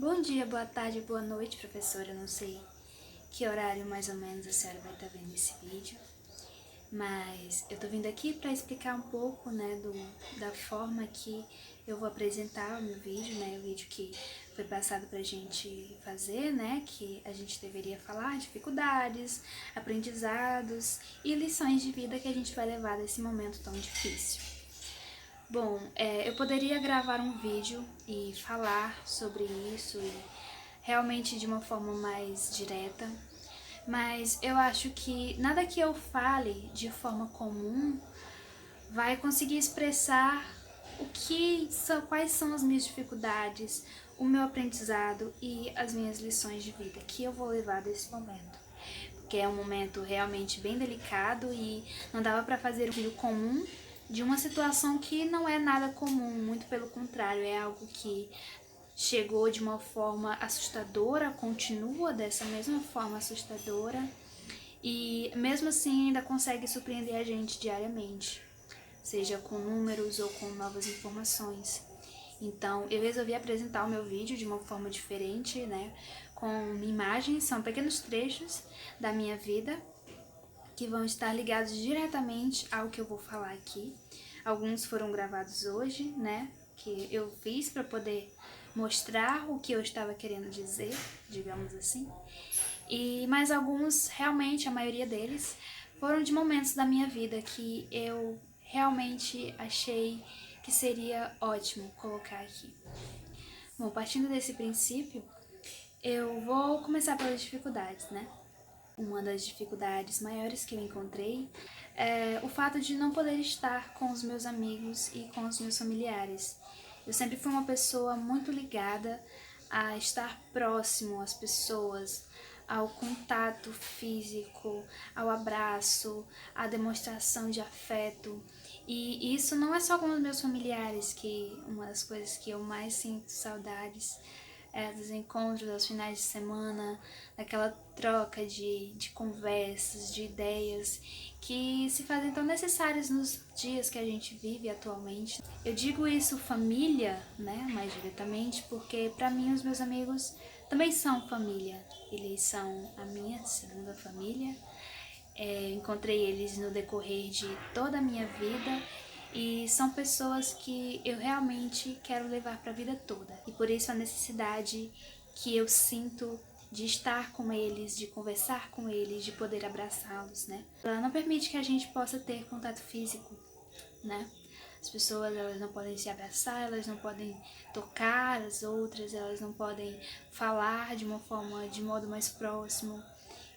Bom dia, boa tarde, boa noite, professora. Eu não sei que horário mais ou menos a senhora vai estar vendo esse vídeo, mas eu tô vindo aqui para explicar um pouco, né, da forma que eu vou apresentar o meu vídeo, né, o vídeo que foi passado pra gente fazer, né, que a gente deveria falar dificuldades, aprendizados e lições de vida que a gente vai levar desse momento tão difícil. Bom, eu poderia gravar um vídeo e falar sobre isso e realmente de uma forma mais direta, mas eu acho que nada que eu fale de forma comum vai conseguir expressar quais são as minhas dificuldades, o meu aprendizado e as minhas lições de vida que eu vou levar desse momento. Porque é um momento realmente bem delicado e não dava para fazer um vídeo comum de uma situação que não é nada comum, muito pelo contrário, é algo que chegou de uma forma assustadora, continua dessa mesma forma assustadora e mesmo assim ainda consegue surpreender a gente diariamente, seja com números ou com novas informações. Então eu resolvi apresentar o meu vídeo de uma forma diferente, né? Com imagens, são pequenos trechos da minha vida que vão estar ligados diretamente ao que eu vou falar aqui. Alguns foram gravados hoje, né? Que eu fiz para poder mostrar o que eu estava querendo dizer, digamos assim. E mais alguns, realmente, a maioria deles, foram de momentos da minha vida que eu realmente achei que seria ótimo colocar aqui. Bom, partindo desse princípio, eu vou começar pelas dificuldades, né? Uma das dificuldades maiores que eu encontrei é o fato de não poder estar com os meus amigos e com os meus familiares. Eu sempre fui uma pessoa muito ligada a estar próximo às pessoas, ao contato físico, ao abraço, à demonstração de afeto. E isso não é só com os meus familiares, que uma das coisas que eu mais sinto saudades dos encontros aos finais de semana, daquela troca de conversas, de ideias que se fazem tão necessárias nos dias que a gente vive atualmente. Eu digo isso família, né, mais diretamente, porque para mim os meus amigos também são família. Eles são a minha segunda família. Encontrei eles no decorrer de toda a minha vida e são pessoas que eu realmente quero levar para a vida toda. E por isso a necessidade que eu sinto de estar com eles, de conversar com eles, de poder abraçá-los, né? Ela não permite que a gente possa ter contato físico, né? As pessoas, elas não podem se abraçar, elas não podem tocar as outras, elas não podem falar de modo mais próximo.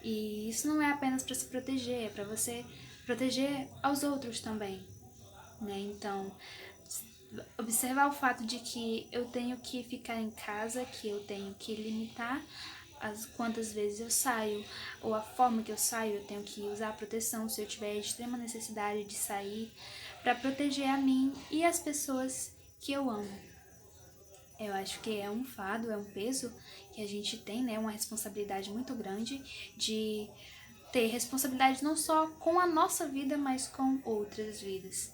E isso não é apenas para se proteger, é para você proteger aos outros também, né? Então, observar o fato de que eu tenho que ficar em casa, que eu tenho que limitar as quantas vezes eu saio, ou a forma que eu saio, eu tenho que usar proteção se eu tiver extrema necessidade de sair, para proteger a mim e as pessoas que eu amo. Eu acho que é um fardo, é um peso que a gente tem, né? Uma responsabilidade muito grande de ter responsabilidade não só com a nossa vida, mas com outras vidas.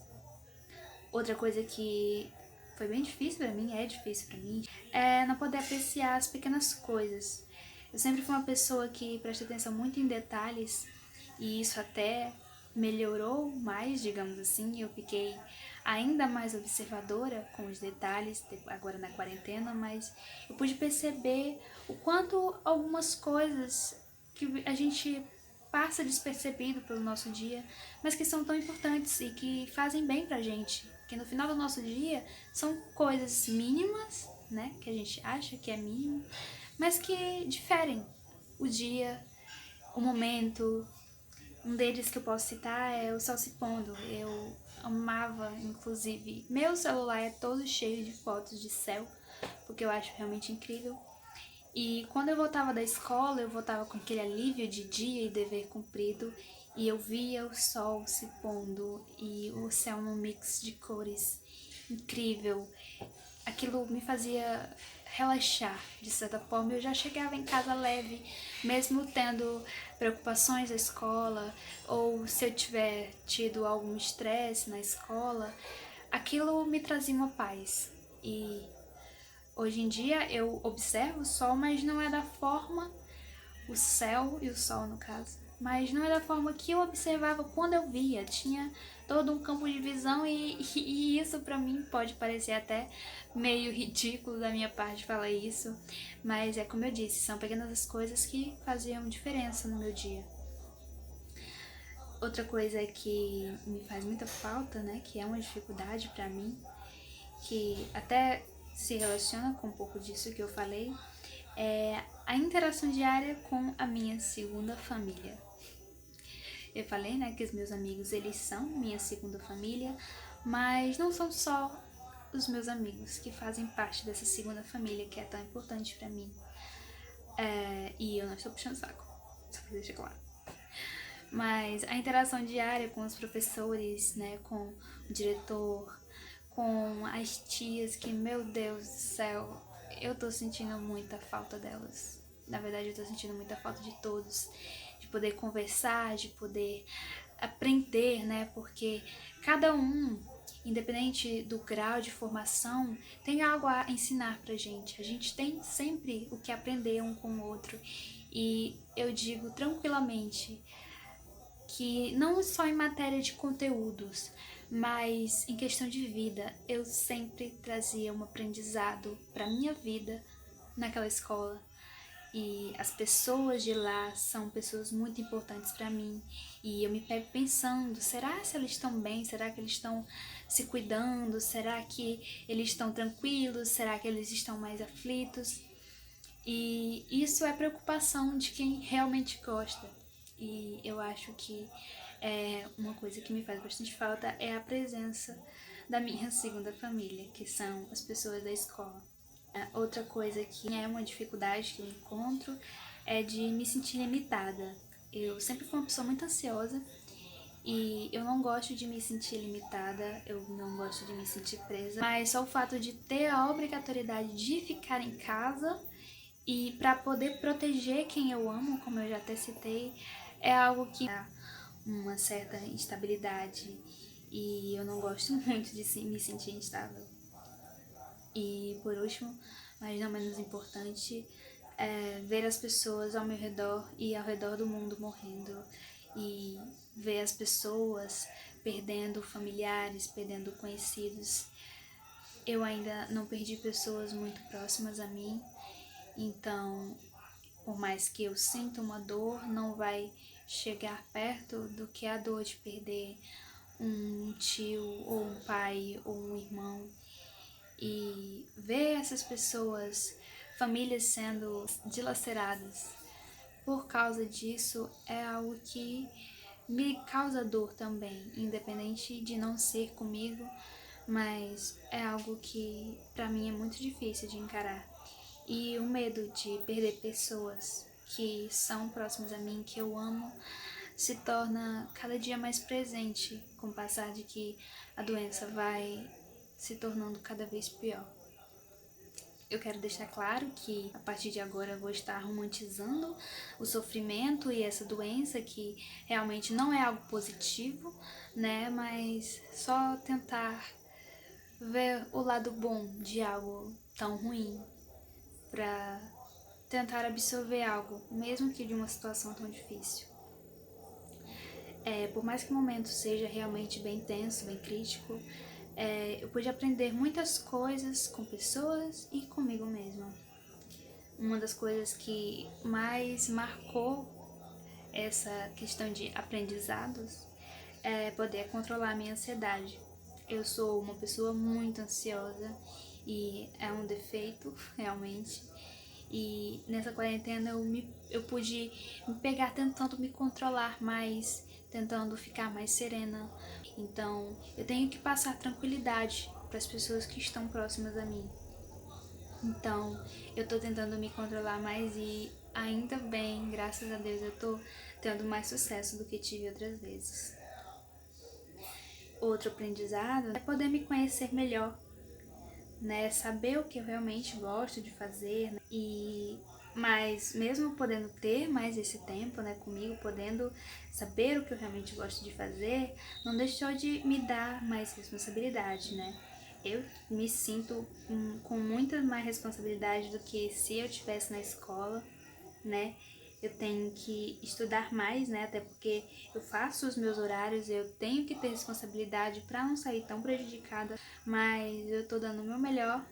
Outra coisa que foi bem difícil pra mim, é difícil pra mim, é não poder apreciar as pequenas coisas. Eu sempre fui uma pessoa que presta atenção muito em detalhes e isso até melhorou mais, digamos assim. Eu fiquei ainda mais observadora com os detalhes agora na quarentena, mas eu pude perceber o quanto algumas coisas que a gente passa despercebido pelo nosso dia, mas que são tão importantes e que fazem bem pra gente. Que no final do nosso dia são coisas mínimas, né? Que a gente acha que é mínimo, mas que diferem o dia, o momento. Um deles que eu posso citar é o sol se pondo. Eu amava, inclusive, meu celular é todo cheio de fotos de céu, porque eu acho realmente incrível. E quando eu voltava da escola, eu voltava com aquele alívio de dia e dever cumprido, e eu via o sol se pondo e o céu num mix de cores incrível. Aquilo me fazia relaxar, de certa forma. Eu já chegava em casa leve, mesmo tendo preocupações da escola, ou se eu tiver tido algum estresse na escola, aquilo me trazia uma paz. E Hoje em dia eu observo o sol, mas não é da forma, o céu e o sol no caso, mas não é da forma que eu observava quando eu via. Tinha todo um campo de visão e isso pra mim pode parecer até meio ridículo da minha parte falar isso, mas é como eu disse, são pequenas coisas que faziam diferença no meu dia. Outra coisa que me faz muita falta, né, que é uma dificuldade pra mim, que até se relaciona com um pouco disso que eu falei, é a interação diária com a minha segunda família. Eu falei, né, que os meus amigos, eles são minha segunda família, mas não são só os meus amigos que fazem parte dessa segunda família que é tão importante pra mim. E eu não estou puxando saco, só pra deixar claro. Mas a interação diária com os professores, né, com o diretor, com as tias, que, meu Deus do céu, eu tô sentindo muita falta delas. Na verdade, eu tô sentindo muita falta de todos, de poder conversar, de poder aprender, né, porque cada um, independente do grau de formação, tem algo a ensinar pra gente. A gente tem sempre o que aprender um com o outro. E eu digo tranquilamente que não só em matéria de conteúdos, mas em questão de vida, eu sempre trazia um aprendizado para minha vida naquela escola. E as pessoas de lá são pessoas muito importantes para mim. E eu me pego pensando, será se eles estão bem? Será que eles estão se cuidando? Será que eles estão tranquilos? Será que eles estão mais aflitos? E isso é preocupação de quem realmente gosta. E eu acho que uma coisa que me faz bastante falta é a presença da minha segunda família, que são as pessoas da escola. Outra coisa que é uma dificuldade que eu encontro é de me sentir limitada. Eu sempre fui uma pessoa muito ansiosa e eu não gosto de me sentir limitada, eu não gosto de me sentir presa, mas só o fato de ter a obrigatoriedade de ficar em casa e para poder proteger quem eu amo, como eu já até citei, é algo que dá uma certa instabilidade e eu não gosto muito de me sentir instável. E por último, mas não menos importante, é ver as pessoas ao meu redor e ao redor do mundo morrendo e ver as pessoas perdendo familiares, perdendo conhecidos. Eu ainda não perdi pessoas muito próximas a mim, então, por mais que eu sinta uma dor, não vai chegar perto do que a dor de perder um tio, ou um pai, ou um irmão. E ver essas pessoas, famílias sendo dilaceradas por causa disso é algo que me causa dor também, independente de não ser comigo, mas é algo que pra mim é muito difícil de encarar. E o medo de perder pessoas que são próximas a mim, que eu amo, se torna cada dia mais presente com o passar de que a doença vai se tornando cada vez pior. Eu quero deixar claro que a partir de agora eu vou estar romantizando o sofrimento e essa doença, que realmente não é algo positivo, né? Mas só tentar ver o lado bom de algo tão ruim, para tentar absorver algo, mesmo que de uma situação tão difícil. Por mais que o momento seja realmente bem tenso, bem crítico, eu pude aprender muitas coisas com pessoas e comigo mesma. Uma das coisas que mais marcou essa questão de aprendizados é poder controlar a minha ansiedade. Eu sou uma pessoa muito ansiosa e é um defeito, realmente. E nessa quarentena eu pude me pegar tentando me controlar mais, tentando ficar mais serena. Então eu tenho que passar tranquilidade para as pessoas que estão próximas a mim. Então eu tô tentando me controlar mais e ainda bem, graças a Deus, eu tô tendo mais sucesso do que tive outras vezes. Outro aprendizado é poder me conhecer melhor, né? Saber o que eu realmente gosto de fazer, né? Mas mesmo podendo ter mais esse tempo, né, comigo, podendo saber o que eu realmente gosto de fazer, não deixou de me dar mais responsabilidade, né? Eu me sinto com muita mais responsabilidade do que se eu estivesse na escola, né? Eu tenho que estudar mais, né? Até porque eu faço os meus horários, eu tenho que ter responsabilidade para não sair tão prejudicada, mas eu tô dando o meu melhor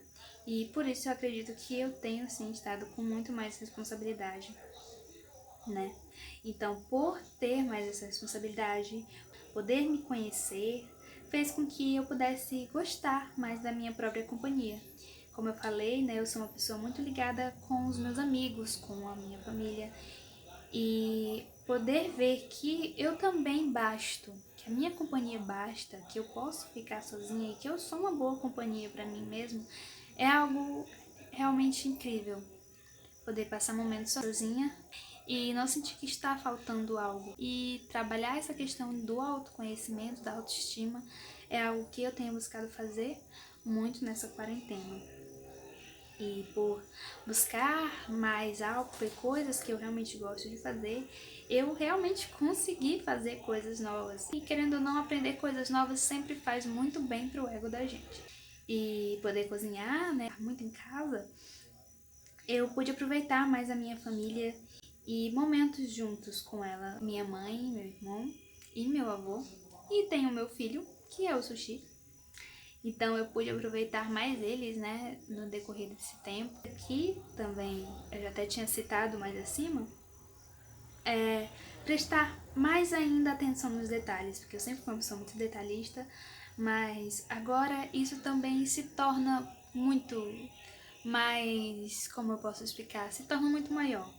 e por isso eu acredito que eu tenho sim estado com muito mais responsabilidade, né? Então, por ter mais essa responsabilidade, poder me conhecer, fez com que eu pudesse gostar mais da minha própria companhia. Como eu falei, né, eu sou uma pessoa muito ligada com os meus amigos, com a minha família, e poder ver que eu também basto, que a minha companhia basta, que eu posso ficar sozinha e que eu sou uma boa companhia para mim mesmo, é algo realmente incrível. Poder passar momentos sozinha e não sentir que está faltando algo. E trabalhar essa questão do autoconhecimento, da autoestima, é algo que eu tenho buscado fazer muito nessa quarentena. E por buscar mais algo e coisas que eu realmente gosto de fazer, eu realmente consegui fazer coisas novas. E querendo ou não, aprender coisas novas sempre faz muito bem pro ego da gente. E poder cozinhar, né, muito em casa, eu pude aproveitar mais a minha família e momentos juntos com ela, minha mãe, meu irmão e meu avô. E tenho meu filho, que é o Sushi. Então eu pude aproveitar mais eles, né, no decorrer desse tempo. Aqui também, eu já até tinha citado mais acima, prestar mais ainda atenção nos detalhes, porque eu sempre fui uma pessoa muito detalhista, mas agora isso também se torna muito mais, como eu posso explicar, se torna muito maior,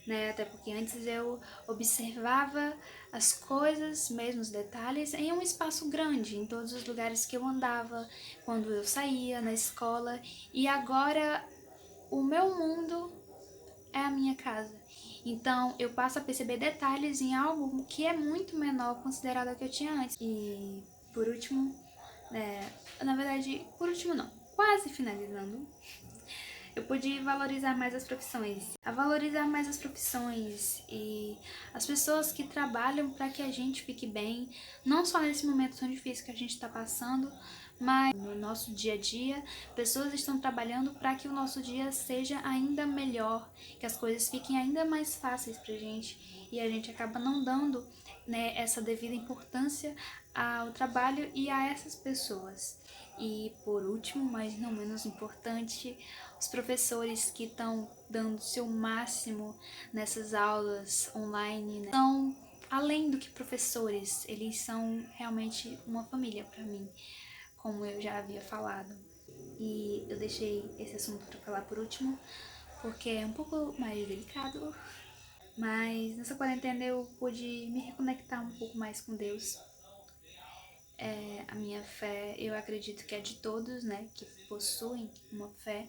né? Até porque antes eu observava as coisas, mesmo os detalhes, em um espaço grande, em todos os lugares que eu andava, quando eu saía, na escola, e agora o meu mundo é a minha casa. Então eu passo a perceber detalhes em algo que é muito menor considerado ao que eu tinha antes. E por último, na verdade, por último não, quase finalizando, eu pude valorizar mais as profissões. A valorizar mais as profissões e as pessoas que trabalham para que a gente fique bem, não só nesse momento tão difícil que a gente está passando, mas no nosso dia a dia, pessoas estão trabalhando para que o nosso dia seja ainda melhor, que as coisas fiquem ainda mais fáceis pra gente e a gente acaba não dando, né, essa devida importância ao trabalho e a essas pessoas. E por último, mas não menos importante, os professores que estão dando o seu máximo nessas aulas online, né, são além do que professores, eles são realmente uma família para mim, como eu já havia falado. E eu deixei esse assunto para falar por último, porque é um pouco mais delicado, mas nessa quarentena eu pude me reconectar um pouco mais com Deus. A minha fé, eu acredito que é de todos, né, que possuem uma fé,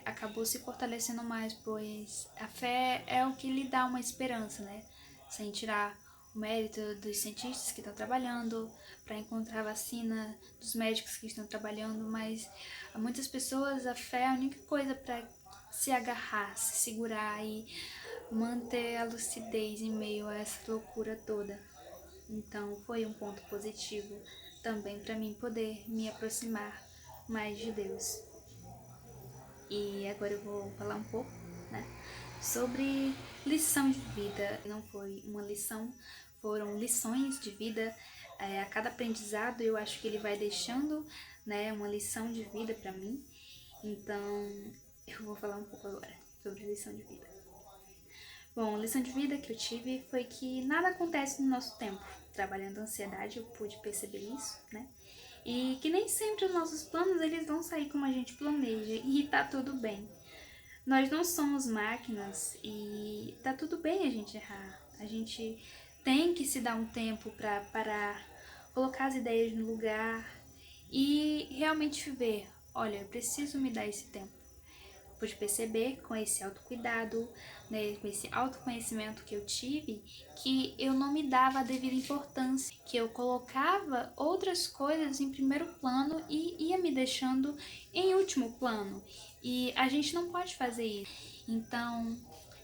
acabou se fortalecendo mais, pois a fé é o que lhe dá uma esperança, né, sem tirar o mérito dos cientistas que estão trabalhando para encontrar a vacina, dos médicos que estão trabalhando, mas a muitas pessoas a fé é a única coisa para se agarrar, se segurar e manter a lucidez em meio a essa loucura toda. Então foi um ponto positivo também para mim poder me aproximar mais de Deus. E agora eu vou falar um pouco, né, sobre lição de vida. Não foi uma lição, foram lições de vida. A cada aprendizado eu acho que ele vai deixando, né, uma lição de vida para mim. Então eu vou falar um pouco agora sobre lição de vida. Bom, a lição de vida que eu tive foi que nada acontece no nosso tempo. Trabalhando a ansiedade, eu pude perceber isso, né? E que nem sempre os nossos planos eles vão sair como a gente planeja e tá tudo bem. Nós não somos máquinas e tá tudo bem a gente errar. A gente tem que se dar um tempo para parar, colocar as ideias no lugar e realmente ver, olha, eu preciso me dar esse tempo. Pude perceber com esse autocuidado, né, com esse autoconhecimento que eu tive, que eu não me dava a devida importância, que eu colocava outras coisas em primeiro plano e ia me deixando em último plano. E a gente não pode fazer isso. Então,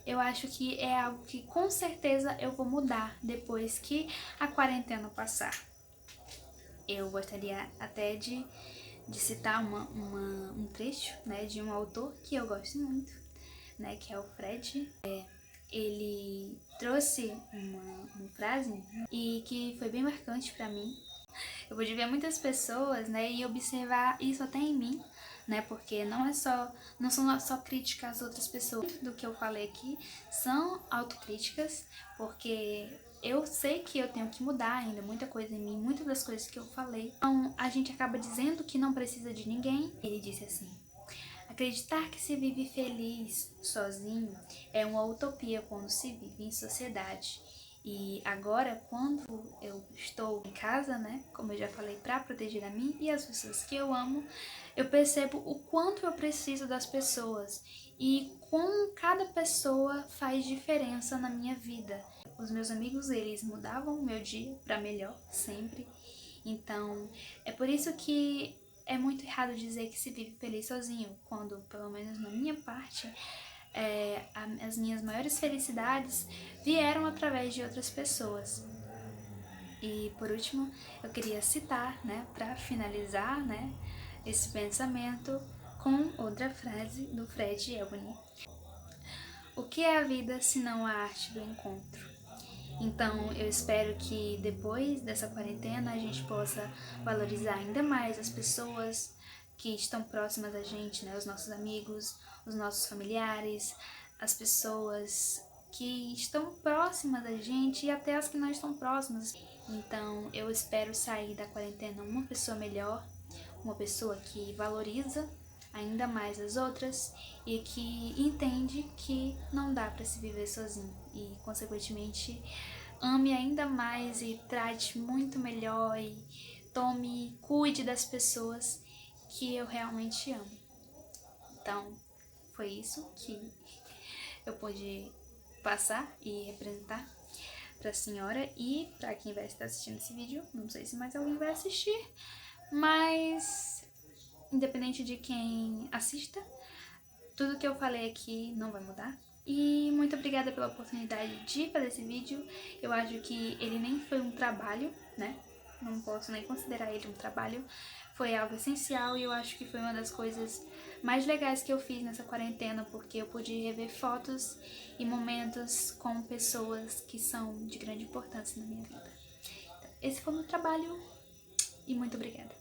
eu acho que é algo que com certeza eu vou mudar depois que a quarentena passar. eu gostaria até de citar um trecho, né, de um autor que eu gosto muito, né, que é o Fred. Ele trouxe uma frase e que foi bem marcante para mim. Eu pude ver muitas pessoas, né, e observar isso até em mim, né, porque não são só críticas às outras pessoas. Muito do que eu falei aqui são autocríticas, porque eu sei que eu tenho que mudar ainda muita coisa em mim, muitas das coisas que eu falei. Então, a gente acaba dizendo que não precisa de ninguém. Ele disse assim: acreditar que se vive feliz sozinho é uma utopia quando se vive em sociedade. E agora, quando eu estou em casa, né, como eu já falei, para proteger a mim e as pessoas que eu amo, eu percebo o quanto eu preciso das pessoas e como cada pessoa faz diferença na minha vida. Os meus amigos, eles mudavam o meu dia para melhor, sempre. Então, é por isso que é muito errado dizer que se vive feliz sozinho, quando, pelo menos na minha parte, as minhas maiores felicidades vieram através de outras pessoas. E por último, eu queria citar, né, para finalizar, né, esse pensamento com outra frase do Fred Ebony. O que é a vida se não a arte do encontro? Então, eu espero que depois dessa quarentena a gente possa valorizar ainda mais as pessoas que estão próximas a gente, né? Os nossos amigos, os nossos familiares, as pessoas que estão próximas da gente e até as que não estão próximas. Então, eu espero sair da quarentena uma pessoa melhor, uma pessoa que valoriza ainda mais as outras e que entende que não dá para se viver sozinho e, consequentemente, ame ainda mais e trate muito melhor e cuide das pessoas que eu realmente amo. Então, foi isso que eu pude passar e representar para a senhora e para quem vai estar assistindo esse vídeo. Não sei se mais alguém vai assistir, mas independente de quem assista, tudo que eu falei aqui não vai mudar. E muito obrigada pela oportunidade de fazer esse vídeo. Eu acho que ele nem foi um trabalho, né? Não posso nem considerar ele um trabalho. Foi algo essencial e eu acho que foi uma das coisas mais legais que eu fiz nessa quarentena, porque eu pude rever fotos e momentos com pessoas que são de grande importância na minha vida. Então, esse foi o meu trabalho e muito obrigada.